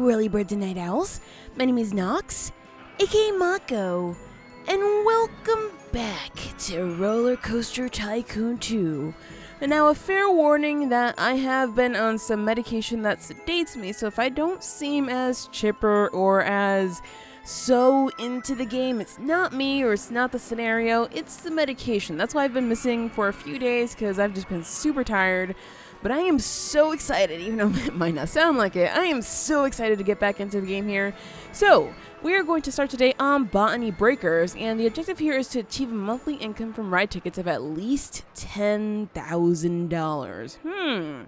early birds and night owls. My name is Nox, aka Mako, and welcome back to Rollercoaster Tycoon 2. And now a fair warning that I have been on some medication that sedates me, so if I don't seem as chipper or as so into the game, it's not me or it's not the scenario, it's the medication. That's why I've been missing for a few days, because I've just been super tired. But I am so excited, even though it might not sound like it, I am so excited to get back into the game here. So, we are going to start today on Botany Breakers, and the objective here is to achieve a monthly income from ride tickets of at least $10,000.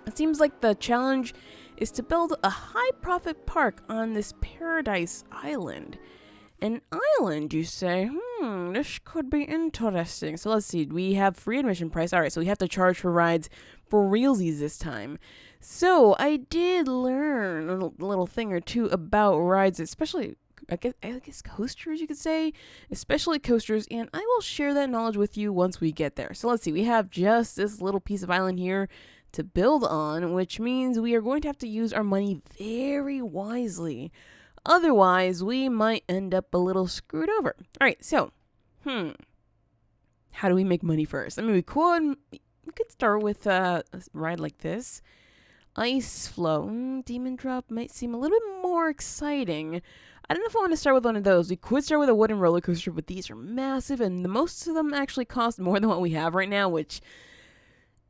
It seems like the challenge is to build a high-profit park on this paradise island. An island, you say? This could be interesting. So let's see, we have free admission price. Alright, so we have to charge for rides for realsies this time. So I did learn a little thing or two about rides, especially, I guess coasters, you could say. Especially coasters, and I will share that knowledge with you once we get there. So let's see, we have just this little piece of island here to build on, which means we are going to have to use our money very wisely. Otherwise, we might end up a little screwed over. Alright, so, how do we make money first? I mean, we could start with a ride like this. Ice Flow. Demon Drop might seem a little bit more exciting. I don't know if I want to start with one of those. We could start with a wooden roller coaster, but these are massive, and most of them actually cost more than what we have right now, which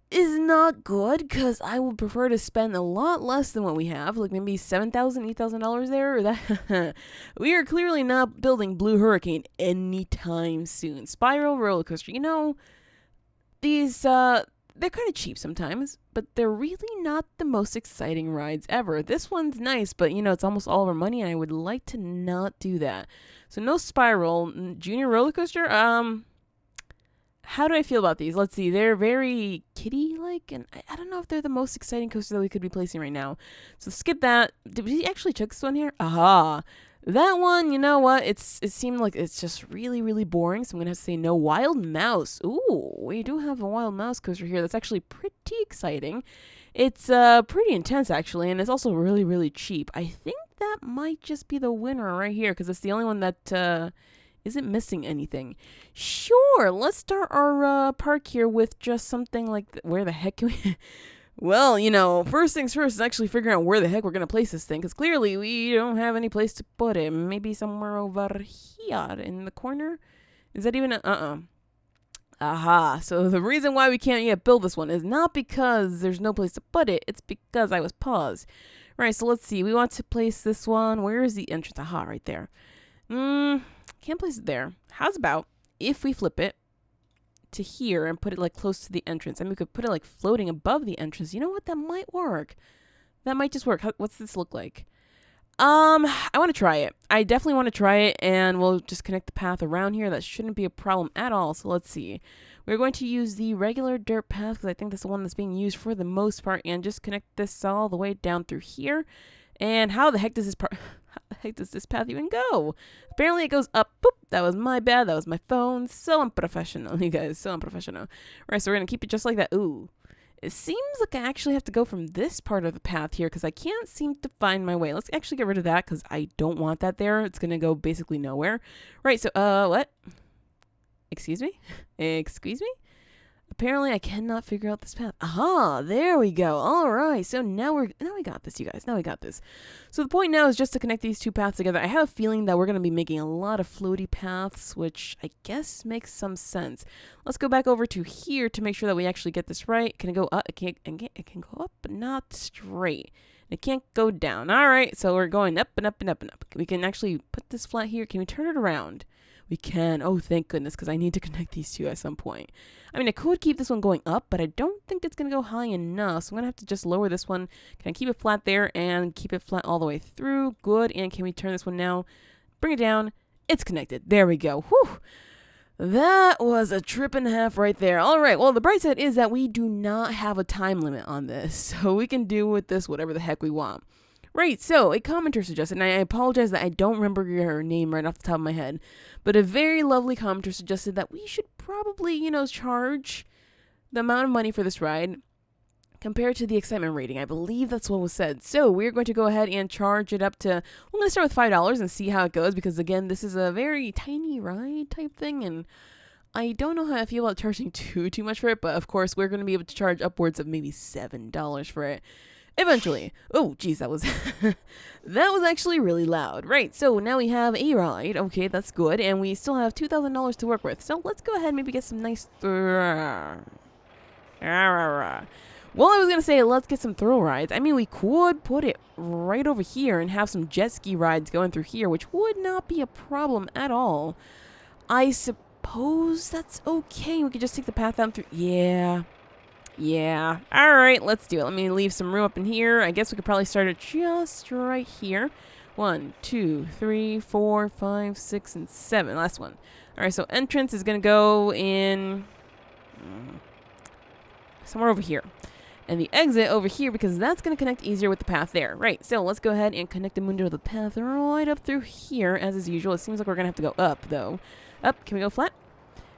is not good, because I would prefer to spend a lot less than what we have, like maybe $7,000, $8,000 there. Or that we are clearly not building Blue Hurricane anytime soon. Spiral roller coaster, you know, these they're kind of cheap sometimes, but they're really not the most exciting rides ever. This one's nice, but you know, it's almost all of our money, and I would like to not do that. So no Spiral. Junior roller coaster, how do I feel about these? Let's see. They're very kiddie-like, and I don't know if they're the most exciting coaster that we could be placing right now. So skip that. Did we actually check this one here? Aha. That one, you know what? It seemed like it's just really, really boring, so I'm going to have to say no. Wild Mouse. Ooh, we do have a Wild Mouse coaster here. That's actually pretty exciting. It's pretty intense, actually, and it's also really, really cheap. I think that might just be the winner right here, because it's the only one that isn't missing anything. Sure, let's start our park here with just something like where the heck can we... Well, you know, first things first is actually figuring out where the heck we're going to place this thing, because clearly we don't have any place to put it. Maybe somewhere over here in the corner? Is that even Aha, so the reason why we can't yet build this one is not because there's no place to put it, it's because I was paused. Right, so let's see, we want to place this one. Where is the entrance? Aha, right there. Can't place it there. How's about if we flip it to here and put it like close to the entrance? I mean, we could put it like floating above the entrance. You know what? That might work. That might just work. What's this look like? I want to try it. I definitely want to try it, and we'll just connect the path around here. That shouldn't be a problem at all. So let's see. We're going to use the regular dirt path, because I think that's the one that's being used for the most part, and just connect this all the way down through here. And how the heck does this path even go? Apparently it goes up. Boop. That was my bad. That was my phone. So unprofessional, you guys. So unprofessional. Right, so we're going to keep it just like that. Ooh. It seems like I actually have to go from this part of the path here, because I can't seem to find my way. Let's actually get rid of that, because I don't want that there. It's going to go basically nowhere. Right, so, what? Excuse me? Excuse me? Apparently, I cannot figure out this path. Aha, there we go. All right, so now we got this, you guys. Now we got this. So the point now is just to connect these two paths together. I have a feeling that we're going to be making a lot of floaty paths, which I guess makes some sense. Let's go back over to here to make sure that we actually get this right. Can it go up? It can go up, but not straight. It can't go down. All right, so we're going up and up and up and up. We can actually put this flat here. Can we turn it around? We can. Oh, thank goodness, because I need to connect these two at some point. I mean, I could keep this one going up, but I don't think it's going to go high enough. So I'm going to have to just lower this one. Can I keep it flat there and keep it flat all the way through? Good. And can we turn this one now? Bring it down. It's connected. There we go. Whew. That was a trip and a half right there. All right. Well, the bright side is that we do not have a time limit on this. So we can do with this whatever the heck we want. Right, so a commenter suggested, and I apologize that I don't remember your name right off the top of my head, but a very lovely commenter suggested that we should probably, charge the amount of money for this ride compared to the excitement rating. I believe that's what was said. So we're going to go ahead and charge it up to, we're going to start with $5 and see how it goes, because again, this is a very tiny ride type thing, and I don't know how I feel about charging too much for it, but of course we're going to be able to charge upwards of maybe $7 for it eventually. Oh, geez, that was that was actually really loud. Right, so now we have a ride. Okay, that's good, and we still have $2,000 to work with. So let's go ahead and maybe get some nice. Well, I was going to say, let's get some thrill rides. I mean, we could put it right over here and have some jet ski rides going through here, which would not be a problem at all. I suppose that's okay. We could just take the path down through. Yeah. All right, let's do it. Let me leave some room up in here. I guess we could probably start it just right here. 1, 2, 3, 4, 5, 6, and 7. Last one. All right, so entrance is going to go in somewhere over here. And the exit over here, because that's going to connect easier with the path there. Right, so let's go ahead and connect the Mundo to the path right up through here, as is usual. It seems like we're going to have to go up, though. Up, can we go flat?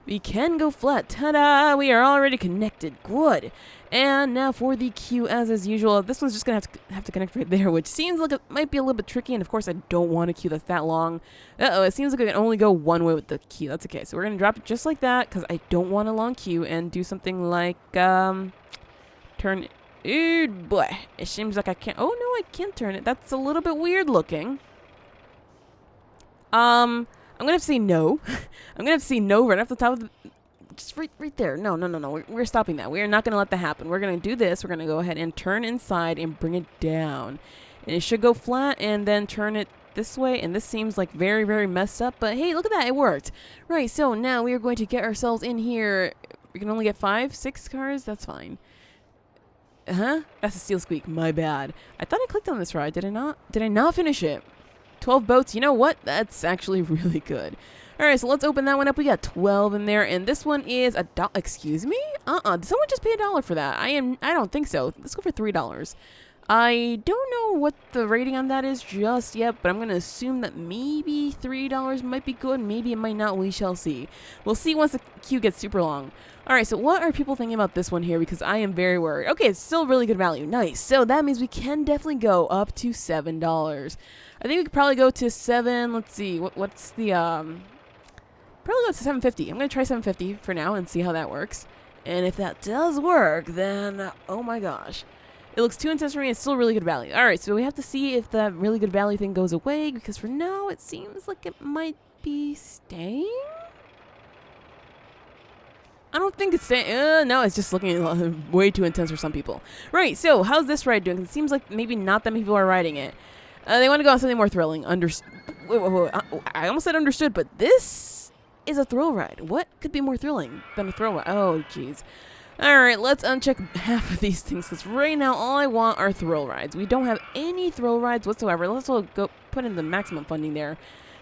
We can go flat. Ta-da! We are already connected. Good. And now for the queue, as is usual. This one's just going to have to connect right there, which seems like it might be a little bit tricky. And, of course, I don't want a queue that's that long. Uh-oh, it seems like I can only go one way with the queue. That's okay. So we're going to drop it just like that, because I don't want a long queue, and do something like, turn it. Ooh, boy. It seems like I can't. Oh, no, I can't turn it. That's a little bit weird looking. I'm going to have to say no. I'm going to have to say no right off the top of the... Just right there. No. We're stopping that. We are not going to let that happen. We're going to do this. We're going to go ahead and turn inside and bring it down. And it should go flat and then turn it this way. And this seems like very, very messed up. But hey, look at that. It worked. Right, so now we are going to get ourselves in here. We can only get 5, 6 cars. That's fine. That's a steel squeak. My bad. I thought I clicked on this ride. Did I not? Did I not finish it? 12 boats. You know what? That's actually really good. All right, so let's open that one up. We got 12 in there, and this one is $1. Excuse me? Did someone just pay $1 for that? I don't think so. Let's go for $3. I don't know what the rating on that is just yet, but I'm going to assume that maybe $3 might be good. Maybe it might not. We shall see. We'll see once the queue gets super long. All right, so what are people thinking about this one here? Because I am very worried. Okay, it's still really good value. Nice. So that means we can definitely go up to $7. I think we could probably go to 7. Let's see. What's the probably go to 750. I'm going to try 750 for now and see how that works. And if that does work, then oh my gosh. It looks too intense for me. It's still really good value. All right, so we have to see if that really good value thing goes away, because for now it seems like it might be staying. I don't think it's staying. No, it's just looking way too intense for some people. Right, so how's this ride doing? It seems like maybe not that many people are riding it. They want to go on something more thrilling. Wait. I almost said understood, but this is a thrill ride. What could be more thrilling than a thrill ride? Oh, jeez. All right, let's uncheck half of these things, because right now all I want are thrill rides. We don't have any thrill rides whatsoever. Let's all go put in the maximum funding there,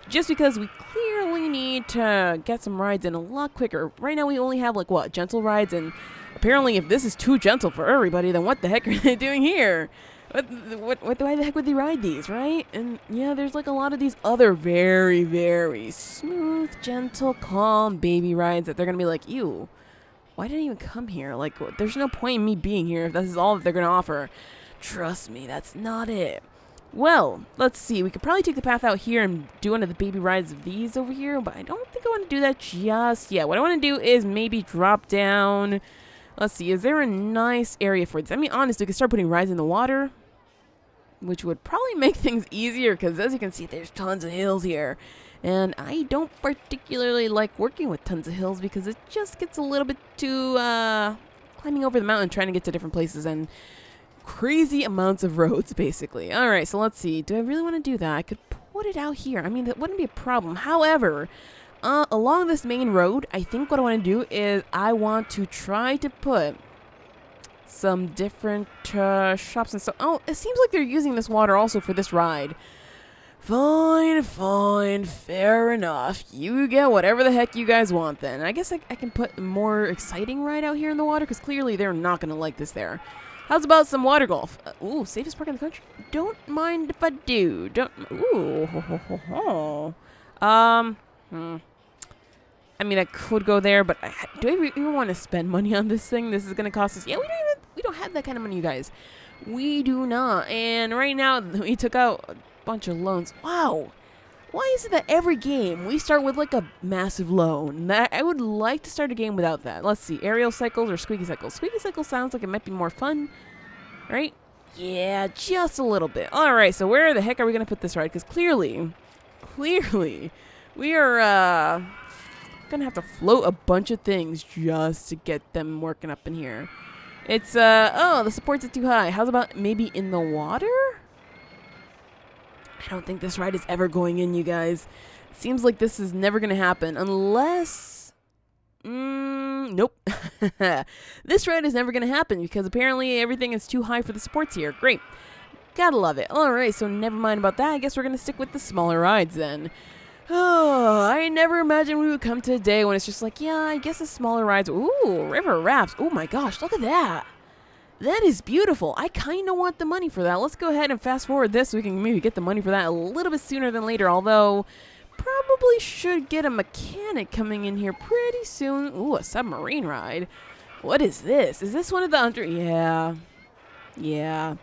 just because we clearly need to get some rides in a lot quicker. Right now we only have, like, what, gentle rides? And apparently if this is too gentle for everybody, then what the heck are they doing here? Why the heck would they ride these, right? And yeah, there's like a lot of these other very, very smooth, gentle, calm baby rides that they're going to be like, ew, why did I even come here? Like, there's no point in me being here if this is all that they're going to offer. Trust me, that's not it. Well, let's see. We could probably take the path out here and do one of the baby rides of these over here, but I don't think I want to do that just yet. What I want to do is maybe drop down. Let's see. Is there a nice area for this? I mean, honestly, we could start putting rides in the water, which would probably make things easier, because as you can see, there's tons of hills here. And I don't particularly like working with tons of hills, because it just gets a little bit too climbing over the mountain trying to get to different places, and crazy amounts of roads, basically. All right, so let's see. Do I really want to do that? I could put it out here. I mean, that wouldn't be a problem. However, along this main road, I think what I want to do is I want to try to put some different shops and stuff. Oh, it seems like they're using this water also for this ride. Fine, fair enough. You get whatever the heck you guys want then. I guess I can put a more exciting ride out here in the water, because clearly they're not going to like this there. How's about some water golf? Ooh, safest park in the country? Don't mind if I do. I mean, I could go there, but do I even want to spend money on this thing? This is going to cost us... Yeah, we don't have that kind of money, you guys. We do not. And right now, we took out a bunch of loans. Wow. Why is it that every game we start with like a massive loan? I would like to start a game without that. Let's see. Aerial cycles or squeaky cycles? Squeaky cycles sounds like it might be more fun, right? Yeah, just a little bit. All right, so where the heck are we going to put this ride? Because clearly, we are going to have to float a bunch of things just to get them working up in here. It's, oh, the supports are too high. How's about maybe in the water? I don't think this ride is ever going in, you guys. Seems like this is never going to happen unless... nope. This ride is never going to happen because apparently everything is too high for the supports here. Great. Gotta love it. Alright, so never mind about that. I guess we're going to stick with the smaller rides then. Oh, I never imagined we would come to a day when it's just like, yeah, I guess the smaller rides... Ooh, river rafts. Oh my gosh, look at that. That is beautiful. I kind of want the money for that. Let's go ahead and fast forward this so we can maybe get the money for that a little bit sooner than later. Although, probably should get a mechanic coming in here pretty soon. Ooh, a submarine ride. What is this? Is this one of the Yeah.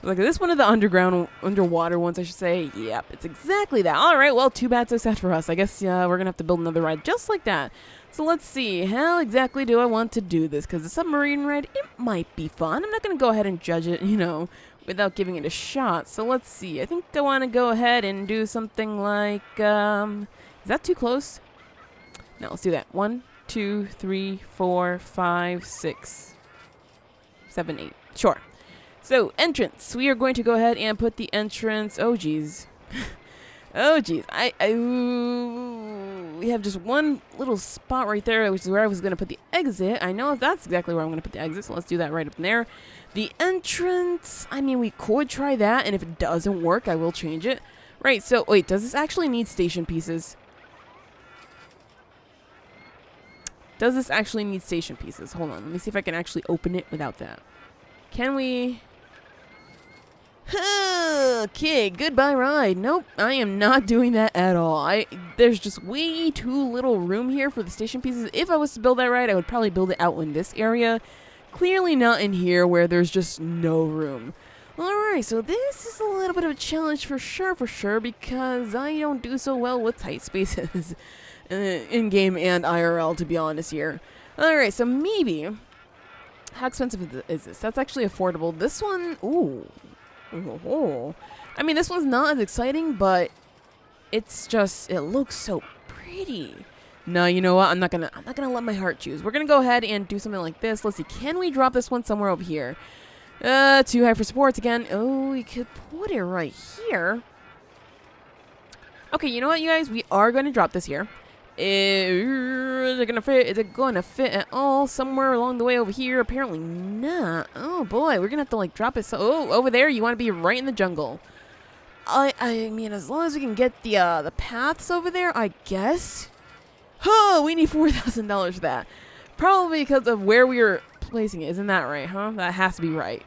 Like, is this one of the underwater ones, I should say? Yep, it's exactly that. All right, well, too bad, so sad for us. I guess we're going to have to build another ride just like that. So let's see, how exactly do I want to do this? Because the submarine ride, it might be fun. I'm not going to go ahead and judge it, you know, without giving it a shot. So let's see. I think I want to go ahead and do something like, is that too close? No, let's do that. 1, 2, 3, 4, 5, 6, 7, 8. Sure. So, entrance. We are going to go ahead and put the entrance... Oh, geez. Oh, geez. We have just one little spot right there, which is where I was going to put the exit. I know that's exactly where I'm going to put the exit, so let's do that right up in there. The entrance... I mean, we could try that, and if it doesn't work, I will change it. Right, so... Wait, does this actually need station pieces? Does this actually need station pieces? Hold on. Let me see if I can actually open it without that. Can we... Okay, goodbye ride. Nope, I am not doing that at all. There's just way too little room here for the station pieces. If I was to build that ride, I would probably build it out in this area. Clearly not in here where there's just no room. Alright, so this is a little bit of a challenge for sure, because I don't do so well with tight spaces in-game and IRL, to be honest here. Alright, so maybe... How expensive is this? That's actually affordable. This one... Ooh... Oh. I mean, this one's not as exciting, but it's just, it looks so pretty. No, you know what? I'm not gonna let my heart choose. We're gonna go ahead and do something like this. Let's see. Can we drop this one somewhere over here? Too high for supports again. Oh, we could put it right here. Okay, you know what, you guys? We are going to drop this here. Is it gonna fit? Is it gonna fit at all somewhere along the way over here? Apparently not. Oh boy, we're gonna have to like drop it. So, oh, over there, you want to be right in the jungle. I mean, as long as we can get the paths over there, I guess. Oh, we need $4,000 for that. Probably because of where we were placing it. Isn't that right? Huh? That has to be right.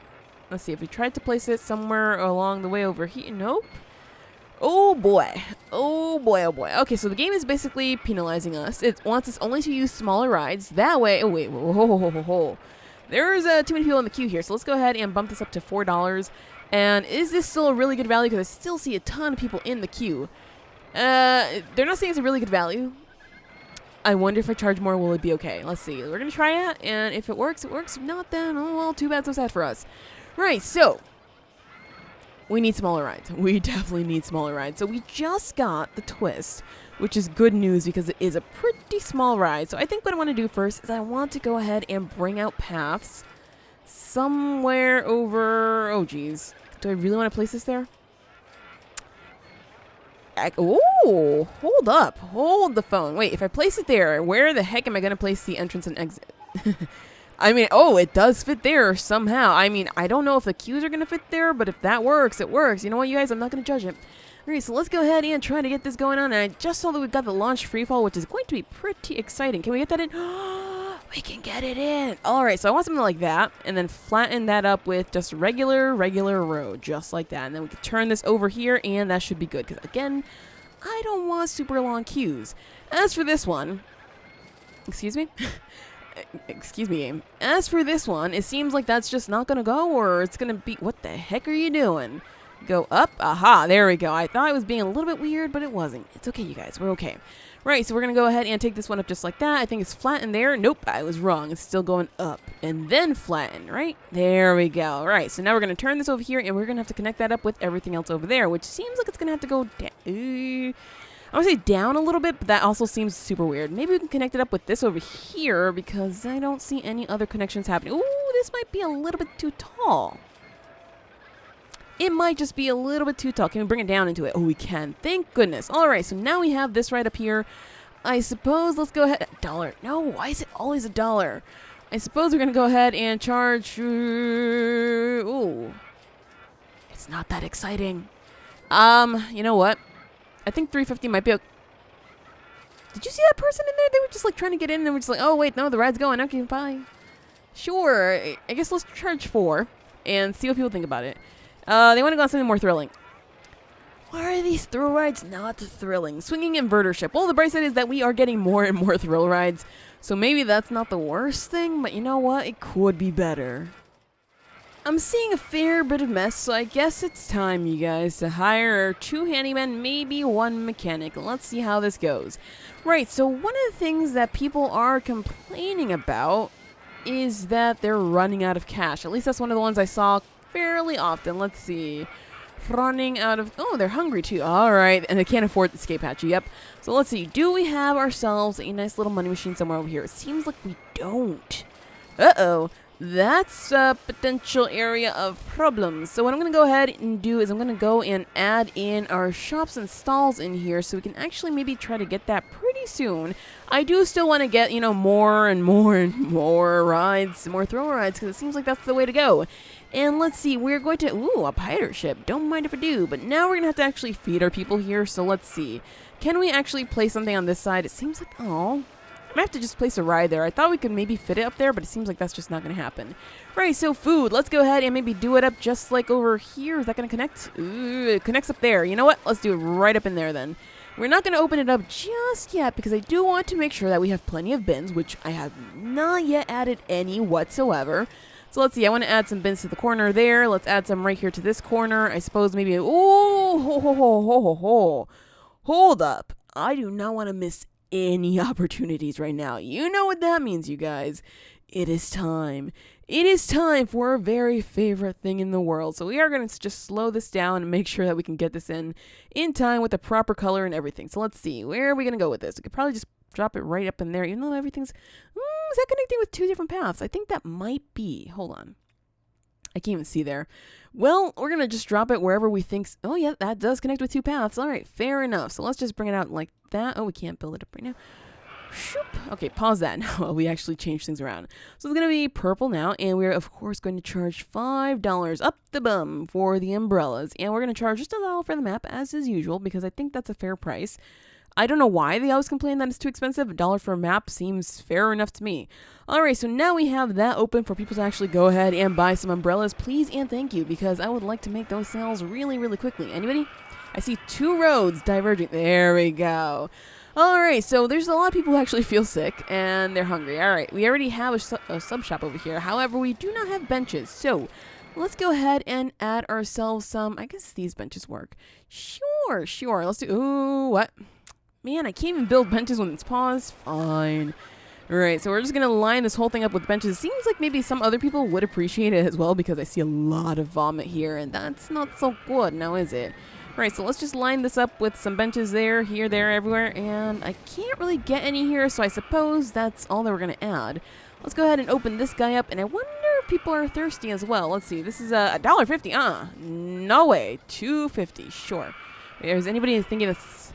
Let's see if we tried to place it somewhere along the way over here. Nope. Oh boy. Oh boy, oh boy. Okay, so the game is basically penalizing us. It wants us only to use smaller rides. That way... Oh, wait. Whoa. There's too many people in the queue here, so let's go ahead and bump this up to $4. And is this still a really good value? Because I still see a ton of people in the queue. They're not saying it's a really good value. I wonder if I charge more, will it be okay? Let's see. We're going to try it, and if it works, it works. If not, then, oh, well, too bad, so sad for us. Right, so... We need smaller rides. We definitely need smaller rides. So we just got the twist, which is good news because it is a pretty small ride. So I think what I want to do first is I want to go ahead and bring out paths somewhere over... Oh, geez. Do I really want to place this there? Oh, hold up. Hold the phone. Wait, if I place it there, where the heck am I going to place the entrance and exit? I mean, oh, it does fit there somehow. I mean, I don't know if the queues are going to fit there, but if that works, it works. You know what, you guys? I'm not going to judge it. All right, so let's go ahead and try to get this going on. And I just saw that we got the launch Freefall, which is going to be pretty exciting. Can we get that in? We can get it in. All right, so I want something like that, and then flatten that up with just regular road, just like that. And then we can turn this over here, and that should be good. Because, again, I don't want super long queues. As for this one, excuse me? excuse me, game. As for this one, it seems like that's just not gonna go, or it's gonna be, what the heck are you doing? Go up, aha, there we go. I thought it was being a little bit weird, but it wasn't. It's okay, you guys, we're okay. Right, so we're gonna go ahead and take this one up just like that. I think it's flat in there. Nope, I was wrong. It's still going up and then flatten, right? There we go. Right, so now we're gonna turn this over here and we're gonna have to connect that up with everything else over there, which seems like it's gonna have to go down. I would say down a little bit, but that also seems super weird. Maybe we can connect it up with this over here because I don't see any other connections happening. Ooh, this might be a little bit too tall. It might just be a little bit too tall. Can we bring it down into it? Oh, we can. Thank goodness. All right, so now we have this right up here. I suppose let's go ahead. $1. No, why is it always $1? I suppose we're going to go ahead and charge. Ooh. It's not that exciting. You know what? I think $3.50 might be okay. Did you see that person in there? They were just like trying to get in and they were just like, oh, wait, no, the ride's going. Okay, bye. Sure. I guess let's charge $4 and see what people think about it. They want to go on something more thrilling. Why are these thrill rides not thrilling? Swinging inverter ship. Well, the bright side is that we are getting more and more thrill rides. So maybe that's not the worst thing, but you know what? It could be better. I'm seeing a fair bit of mess, so I guess it's time, you guys, to hire 2 handymen, maybe 1 mechanic. Let's see how this goes. Right, so one of the things that people are complaining about is that they're running out of cash. At least that's one of the ones I saw fairly often. Let's see. Running out of... Oh, they're hungry too. All right. And they can't afford the escape hatch. Yep. So let's see. Do we have ourselves a nice little money machine somewhere over here? It seems like we don't. Uh-oh. That's a potential area of problems. So what I'm going to go ahead and do is I'm going to go and add in our shops and stalls in here so we can actually maybe try to get that pretty soon. I do still want to get, you know, more and more and more rides, more thrill rides, because it seems like that's the way to go. And let's see, we're going to, ooh, a pirate ship. Don't mind if I do, but now we're going to have to actually feed our people here. So let's see. Can we actually place something on this side? It seems like, oh, I might have to just place a ride there. I thought we could maybe fit it up there, but it seems like that's just not going to happen. Right, so food. Let's go ahead and maybe do it up just like over here. Is that going to connect? Ooh, it connects up there. You know what? Let's do it right up in there then. We're not going to open it up just yet because I do want to make sure that we have plenty of bins, which I have not yet added any whatsoever. So let's see. I want to add some bins to the corner there. Let's add some right here to this corner. I suppose maybe... Oh, hold up. I do not want to miss any opportunities right now. You know what that means, you guys. It is time. It is time for our very favorite thing in the world. So we are going to just slow this down and make sure that we can get this in time with the proper color and everything. So let's see. Where are we going to go with this? We could probably just drop it right up in there, even though everything's... is that connecting with 2 different paths? I think that might be. Hold on. I can't even see there. Well, we're going to just drop it wherever we think... Oh, yeah, that does connect with 2 paths. All right, fair enough. So let's just bring it out like that. Oh, we can't build it up right now. Shoop. Okay, pause that now. We actually changed things around. So it's going to be purple now, and we're, of course, going to charge $5 up the bum for the umbrellas. And we're going to charge just $1 for the map, as is usual, because I think that's a fair price. I don't know why they always complain that it's too expensive. $1 for a map seems fair enough to me. Alright, so now we have that open for people to actually go ahead and buy some umbrellas. Please and thank you, because I would like to make those sales really, really quickly. Anybody? I see 2 roads diverging. There we go. Alright, so there's a lot of people who actually feel sick and they're hungry. Alright, we already have a sub shop over here. However, we do not have benches. So let's go ahead and add ourselves some. I guess these benches work. Sure. Let's do. Ooh, what? Man, I can't even build benches when it's paused. Fine. Alright, so we're just going to line this whole thing up with benches. It seems like maybe some other people would appreciate it as well because I see a lot of vomit here, and that's not so good now, is it? Alright, so let's just line this up with some benches there, here, there, everywhere, and I can't really get any here, so I suppose that's all that we're going to add. Let's go ahead and open this guy up, and I wonder if people are thirsty as well. Let's see, this is $1.50. No way. $2.50, sure. Is anybody thinking this...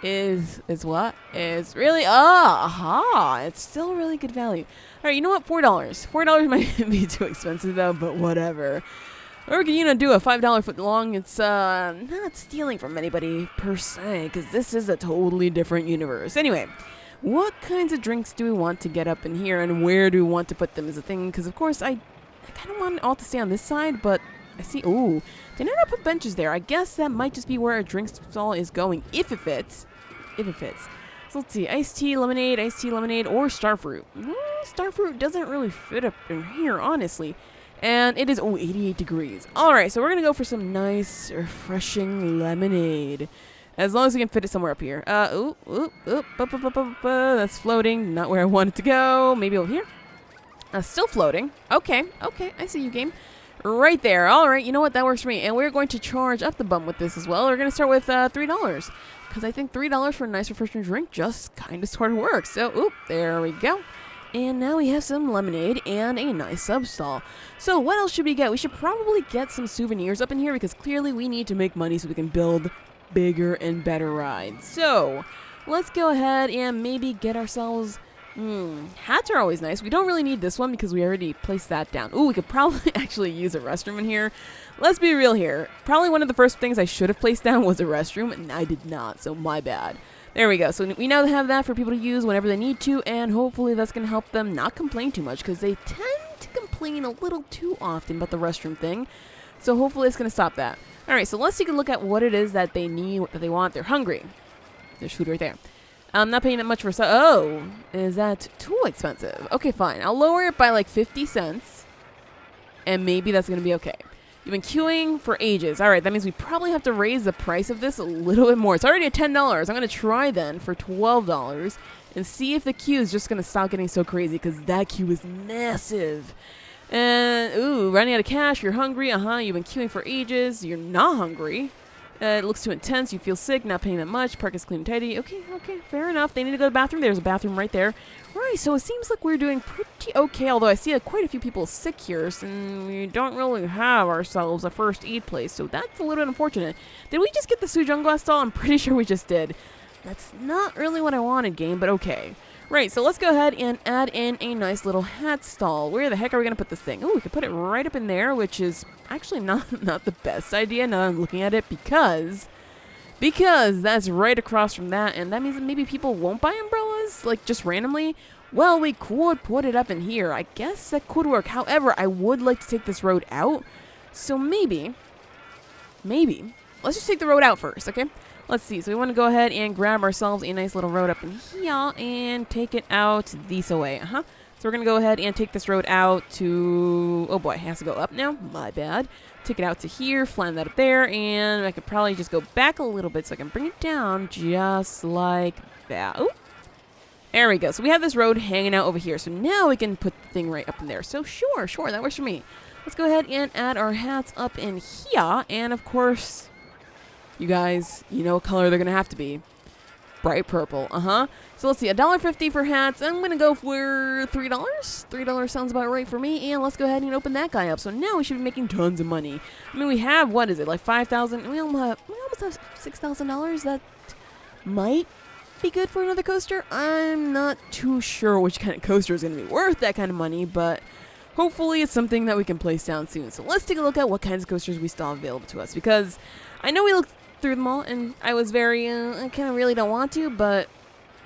Is what? Is really? Aha! It's still really good value. Alright, you know what? $4. $4 might be too expensive though, but whatever. Or we can, do a $5 foot long. It's not stealing from anybody per se, because this is a totally different universe. Anyway, what kinds of drinks do we want to get up in here, and where do we want to put them is a thing? Because of course I kind of want it all to stay on this side, but I see. Ooh, did I not put benches there? I guess that might just be where a drink stall is going, if it fits. So So let's see, iced tea, lemonade, or starfruit. Starfruit doesn't really fit up in here, honestly. And it is, 88 degrees. Alright, so we're going to go for some nice, refreshing lemonade. As long as we can fit it somewhere up here. That's floating. Not where I want it to go. Maybe over here. Still floating. Okay, I see you, game. Right there. Alright, you know what? That works for me. And we're going to charge up the bum with this as well. We're going to start with $3. Because I think $3 for a nice refreshing drink just kind of sort of works. So, there we go. And now we have some lemonade and a nice sub-stall. So what else should we get? We should probably get some souvenirs up in here because clearly we need to make money so we can build bigger and better rides. So let's go ahead and maybe get ourselves... hats are always nice. We don't really need this one because we already placed that down. We could probably actually use a restroom in here. Let's be real here. Probably one of the first things I should have placed down was a restroom, and I did not, so my bad. There we go. So we now have that for people to use whenever they need to, and hopefully that's going to help them not complain too much, because they tend to complain a little too often about the restroom thing. So hopefully it's going to stop that. Alright, so let's take a look at what it is that they need, what they want. They're hungry. There's food right there. I'm not paying that much for is that too expensive? Okay, fine. I'll lower it by like 50 cents, and maybe that's going to be okay. You've been queuing for ages. Alright, that means we probably have to raise the price of this a little bit more. It's already at $10. I'm going to try then for $12 and see if the queue is just going to stop getting so crazy, because that queue is massive. And, running out of cash. You're hungry. You've been queuing for ages. You're not hungry. It looks too intense. You feel sick. Not paying that much. Park is clean and tidy. Okay, fair enough. They need to go to the bathroom. There's a bathroom right there. Right, so it seems like we're doing pretty okay, although I see quite a few people sick here, so we don't really have ourselves a first aid place, so that's a little bit unfortunate. Did we just get the Sujungla stall? I'm pretty sure we just did. That's not really what I wanted, game, but okay. Right, so let's go ahead and add in a nice little hat stall. Where the heck are we going to put this thing? We could put it right up in there, which is actually not the best idea now that I'm looking at it, because that's right across from that, and that means that maybe people won't buy umbrellas, like just randomly. Well, we could put it up in here. I guess that could work. However, I would like to take this road out, so maybe, let's just take the road out first, okay? Let's see. So we want to go ahead and grab ourselves a nice little road up in here and take it out this way. So we're going to go ahead and take this road out to... Oh boy, it has to go up now. My bad. Take it out to here, flatten that up there, and I could probably just go back a little bit so I can bring it down just like that. There we go. So we have this road hanging out over here. So now we can put the thing right up in there. So sure, that works for me. Let's go ahead and add our hats up in here, and of course... You guys, you know what color they're going to have to be. Bright purple, So let's see, $1.50 for hats. I'm going to go for $3. $3 sounds about right for me. And let's go ahead and open that guy up. So now we should be making tons of money. I mean, we have, what is it, like $5,000? We almost have $6,000. That might be good for another coaster. I'm not too sure which kind of coaster is going to be worth that kind of money, but hopefully it's something that we can place down soon. So let's take a look at what kinds of coasters we still have available to us, because I know we looked through them all, and I was very, I kind of really don't want to, but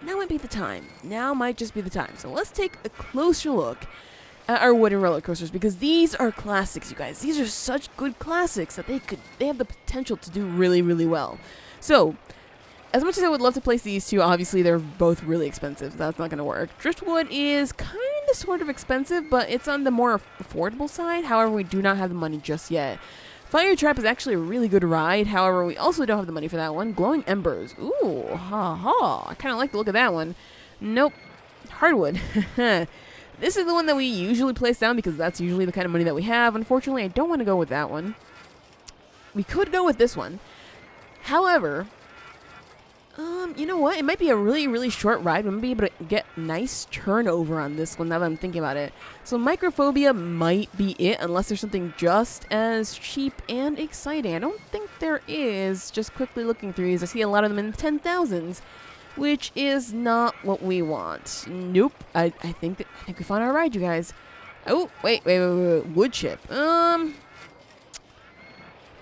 now might be the time. Now might just be the time. So let's take a closer look at our wooden roller coasters, because these are classics, you guys. These are such good classics that they have the potential to do really, really well. So, as much as I would love to place these two, obviously they're both really expensive. So that's not going to work. Driftwood is kind of sort of expensive, but it's on the more affordable side. However, we do not have the money just yet. Fire Trap is actually a really good ride. However, we also don't have the money for that one. Glowing Embers. Ooh, I kind of like the look of that one. Nope. Hardwood. This is the one that we usually place down because that's usually the kind of money that we have. Unfortunately, I don't want to go with that one. We could go with this one. However, you know what? It might be a really, really short ride. We might be able to get nice turnover on this one now that I'm thinking about it. So Microphobia might be it, unless there's something just as cheap and exciting. I don't think there is. Just quickly looking through these, I see a lot of them in the 10,000s, which is not what we want. Nope. I think we found our ride, you guys. Oh, wait. Wood chip.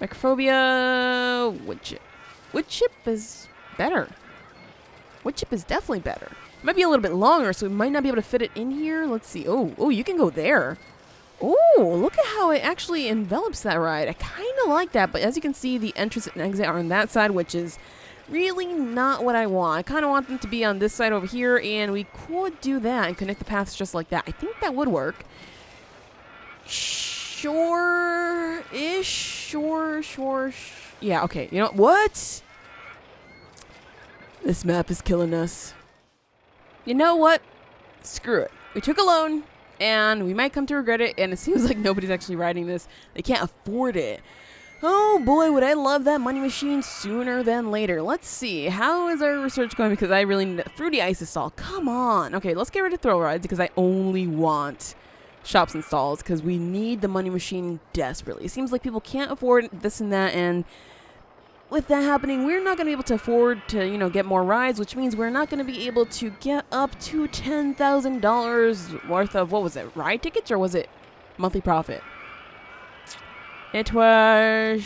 Microphobia. Wood chip. Wood chip is better. Wood chip is definitely better. It might be a little bit longer, so we might not be able to fit it in here. Let's see. Oh, you can go there. Oh, look at how it actually envelops that ride. I kind of like that, but as you can see, the entrance and exit are on that side, which is Really not what I want. I kind of want them to be on this side over here, and we could do that and connect the paths just like that. I think that would work. Sure-ish. Sure. Yeah, okay. You know what? This map is killing us. You know what? Screw it. We took a loan, and we might come to regret it, and it seems like nobody's actually riding this. They can't afford it. Oh boy, would I love that money machine sooner than later. Let's see. How is our research going? Because I really need Fruity Ice Install. Come on. Okay, let's get rid of thrill rides because I only want shops and stalls because we need the money machine desperately. It seems like people can't afford this and that, and with that happening, we're not going to be able to afford to, you know, get more rides, which means we're not going to be able to get up to $10,000 worth of, what was it, ride tickets, or was it monthly profit? It was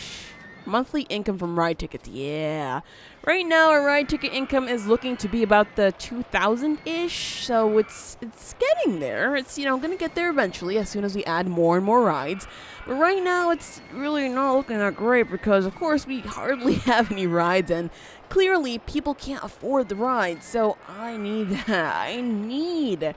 monthly income from ride tickets, yeah. Right now, our ride ticket income is looking to be about the 2,000-ish, so it's getting there. It's, you know, going to get there eventually as soon as we add more and more rides. But right now, it's really not looking that great because, of course, we hardly have any rides, and clearly, people can't afford the rides, so I need that. I need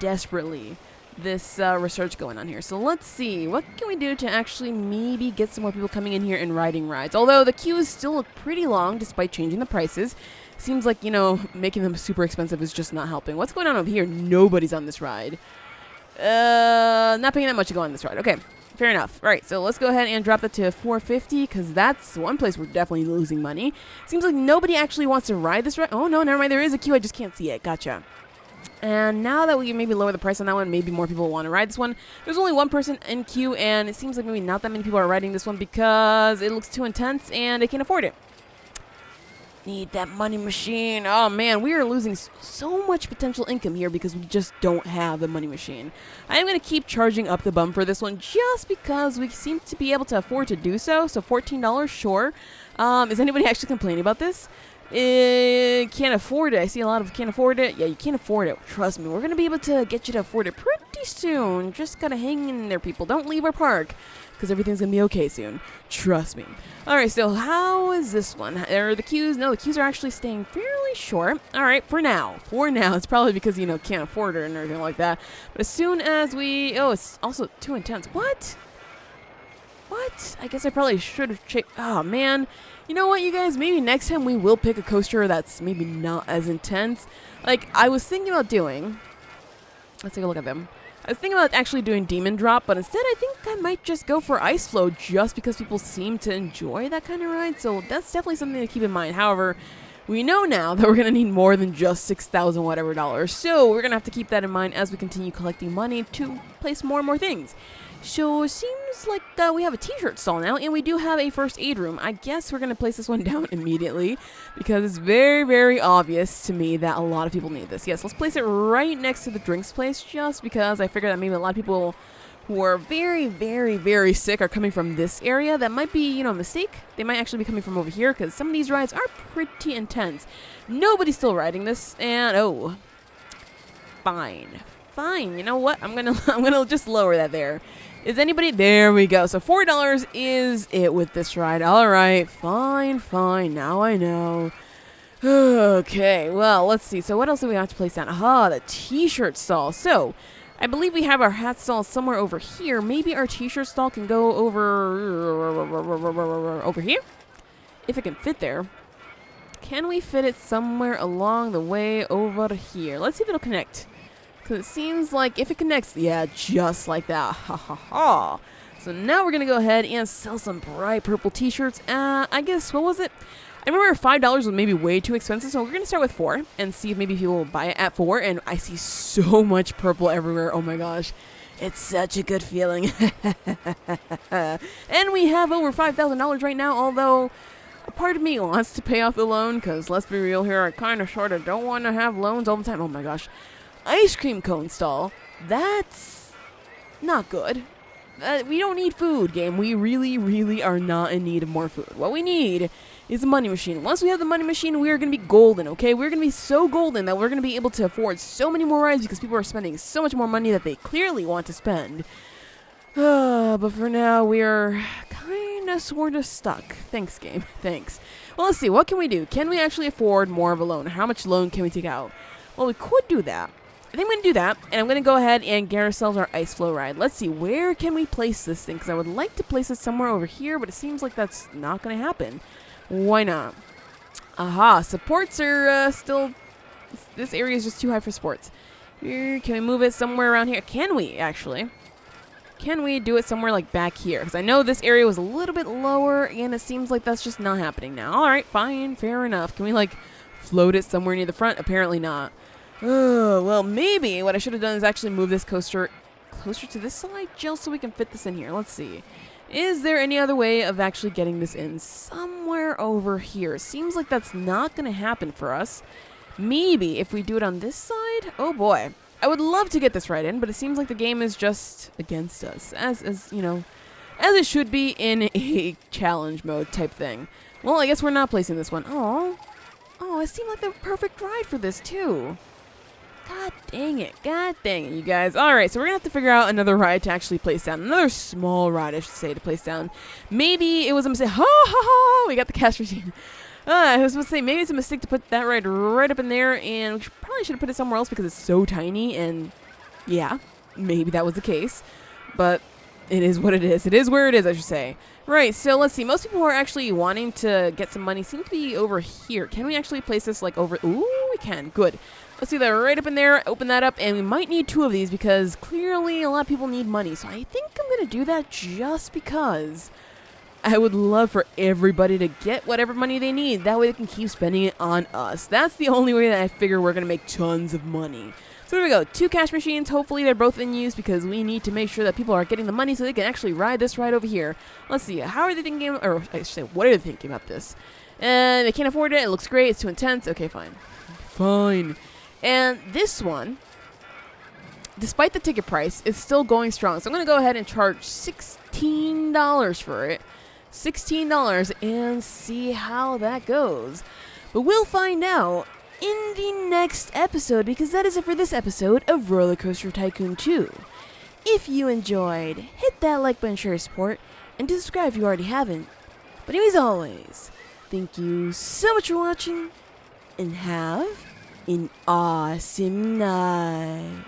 desperately this research going on here. So let's see, what can we do to actually maybe get some more people coming in here and riding rides? Although the queues still look pretty long despite changing the prices. Seems like, you know, making them super expensive is just not helping. What's going on over here? Nobody's on this ride. Not paying that much to go on this ride. Okay, fair enough. Right, so let's go ahead and drop that to $450 because that's one place we're definitely losing money. Seems like nobody actually wants to ride this ride. Oh no, never mind, there is a queue, I just can't see it. Gotcha. And now that we can maybe lower the price on that one, maybe more people want to ride this one. There's only one person in queue, and it seems like maybe not that many people are riding this one because it looks too intense and they can't afford it. Need that money machine. Oh man, we are losing so much potential income here because we just don't have the money machine. I am going to keep charging up the bum for this one just because we seem to be able to afford to do so. So $14, sure. Is anybody actually complaining about this? Can't afford it. I see a lot of can't afford it. Yeah, you can't afford it. Trust me, we're going to be able to get you to afford it pretty soon. Just gotta hang in there, people. Don't leave our park because everything's going to be okay soon. Trust me. Alright, so how is this one? Are the queues? No, the queues are actually staying fairly short. Alright, for now. It's probably because, you know, can't afford it and everything like that. But as soon as we... Oh, it's also too intense. What? I guess I probably should have checked... Oh, man. You know what, you guys? Maybe next time we will pick a coaster that's maybe not as intense. Like, I was thinking about doing... Let's take a look at them. I was thinking about actually doing Demon Drop, but instead I think I might just go for Ice Flow just because people seem to enjoy that kind of ride. So that's definitely something to keep in mind. However, we know now that we're going to need more than just $6,000 whatever dollars. So we're going to have to keep that in mind as we continue collecting money to place more and more things. So it seems like we have a t-shirt stall now, and we do have a first aid room. I guess we're going to place this one down immediately because it's very, very obvious to me that a lot of people need this. Yes, let's place it right next to the drinks place just because I figure that maybe a lot of people who are very, very, very sick are coming from this area. That might be, you know, a mistake. They might actually be coming from over here because some of these rides are pretty intense. Nobody's still riding this, and oh, fine. You know what? I'm gonna just lower that there. Is anybody... There we go. So $4 is it with this ride. All right. Fine. Now I know. Okay. Well, let's see. So what else do we have to place down? Aha, the t-shirt stall. So I believe we have our hat stall somewhere over here. Maybe our t-shirt stall can go over here? If it can fit there. Can we fit it somewhere along the way over here? Let's see if it'll connect. Because it seems like if it connects, yeah, just like that. Ha ha ha. So now we're going to go ahead and sell some bright purple t-shirts. I guess, what was it? I remember $5 was maybe way too expensive, so we're going to start with 4 and see if maybe people will buy it at 4. And I see so much purple everywhere. Oh my gosh. It's such a good feeling. And we have over $5,000 right now, although a part of me wants to pay off the loan because let's be real here, I kind of sort of don't want to have loans all the time. Oh my gosh. Ice cream cone stall. That's not good. We don't need food, game. We really, really are not in need of more food. What we need is a money machine. Once we have the money machine, we are going to be golden, okay? We're going to be so golden that we're going to be able to afford so many more rides because people are spending so much more money that they clearly want to spend. But for now, we are kind of sort of stuck. Thanks, game. Thanks. Well, let's see. What can we do? Can we actually afford more of a loan? How much loan can we take out? Well, we could do that. I think I'm going to do that, and I'm going to go ahead and get ourselves our ice flow ride. Let's see, where can we place this thing? Because I would like to place it somewhere over here, but it seems like that's not going to happen. Why not? Aha, supports are still... This area is just too high for sports. Here, can we move it somewhere around here? Can we, actually? Can we do it somewhere like back here? Because I know this area was a little bit lower, and it seems like that's just not happening now. Alright, fine, fair enough. Can we, like, float it somewhere near the front? Apparently not. Oh, well, maybe what I should have done is actually move this coaster closer to this side just so we can fit this in here. Let's see. Is there any other way of actually getting this in somewhere over here? Seems like that's not going to happen for us. Maybe if we do it on this side? Oh, boy. I would love to get this right in, but it seems like the game is just against us. As you know, as it should be in a challenge mode type thing. Well, I guess we're not placing this one. Oh, it seemed like the perfect ride for this, too. God dang it, you guys. Alright, so we're gonna have to figure out another ride to actually place down. Another small ride, I should say, to place down. Maybe it was a mistake. Ha ha ha! We got the cash machine. I was supposed to say, maybe it's a mistake to put that ride right up in there, and we probably should have put it somewhere else because it's so tiny, and yeah, maybe that was the case. But it is what it is. It is where it is, I should say. Right, so let's see. Most people who are actually wanting to get some money seem to be over here. Can we actually place this, like, over... Ooh, we can. Good. Let's do that right up in there, open that up, and we might need 2 of these because clearly a lot of people need money. So I think I'm going to do that just because I would love for everybody to get whatever money they need. That way they can keep spending it on us. That's the only way that I figure we're going to make tons of money. So there we go. 2 cash machines. Hopefully they're both in use because we need to make sure that people are getting the money so they can actually ride this ride over here. Let's see. How are they thinking, or I should say, what are they thinking about this? And they can't afford it. It looks great. It's too intense. Okay, fine. Fine. And this one, despite the ticket price, is still going strong. So I'm going to go ahead and charge $16 for it. $16 and see how that goes. But we'll find out in the next episode because that is it for this episode of Rollercoaster Tycoon 2. If you enjoyed, hit that like button, share support, and subscribe if you already haven't. But as always, thank you so much for watching and have an awesome night.